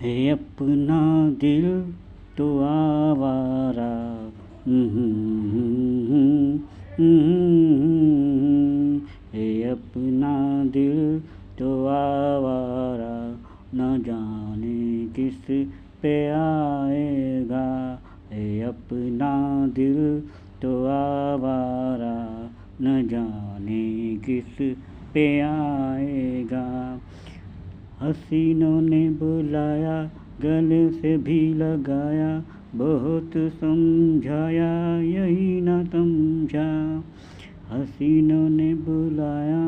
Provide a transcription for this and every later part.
है अपना दिल तो आवारा। है अपना दिल तो आवारा, न जाने किस पे आएगा। है अपना दिल तो आवारा, न जाने किस पे आएगा। हसीनों ने बुलाया, गले से भी लगाया, बहुत समझाया यही न समझा। हसीनों ने बुलाया,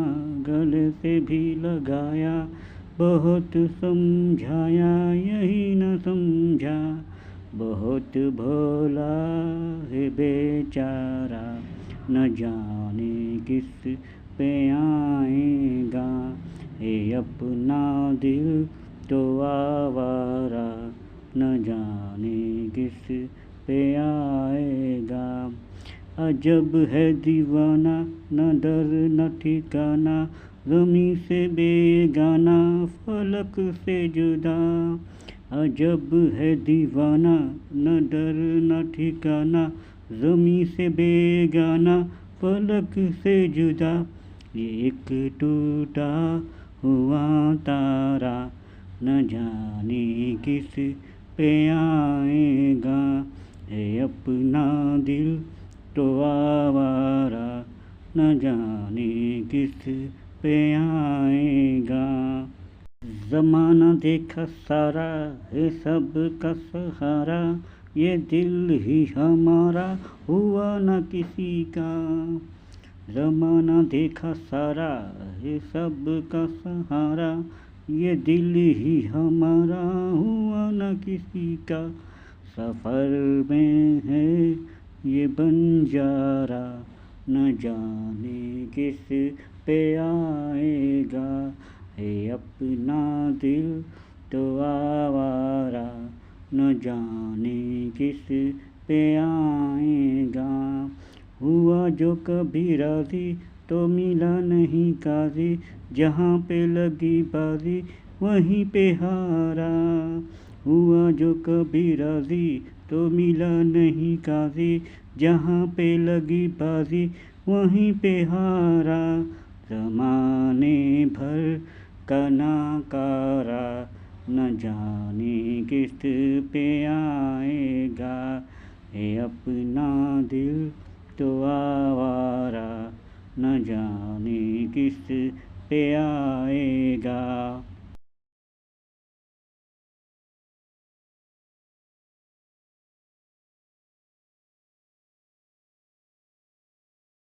गले से भी लगाया, बहुत समझाया यही न समझा। बहुत भोला है बेचारा, न जाने किस पे आएगा। है अपना दिल तो आवारा, न जाने किस पे आएगा। अजब है दीवाना, न डर न ठिकाना, ज़मीं से बेगाना, फलक से जुदा। अजब है दीवाना, न डर न ठिकाना, ज़मीं से बेगाना, फलक से जुदा। एक टूटा हुआ तारा, न जाने किस पे आएगा। है अपना दिल तो आवारा, न जाने किस पे आएगा। ज़माना देखा सारा है सबका सहारा, ये दिल ही हमारा हुआ न किसी का। ज़माना देखा सारा है सबका सहारा, ये दिल ही हमारा हुआ न किसी का। सफ़र में है ये बंजारा, न जाने किस पे आएगा। है अपना दिल तो आवारा, न जाने किस पे आएगा। हुआ जो कभी राज़ी तो मिला नहीं काज़ी, जहाँ पे लगी बाजी वहीं पे हारा। हुआ जो कभी राज़ी तो मिला नहीं काज़ी, जहाँ पे लगी बाजी वहीं पे हारा। ज़माने भर का नाकारा, न जाने किस पे आएगा। है अपना दिल तो आवारा, न जाने किस पे आएगा।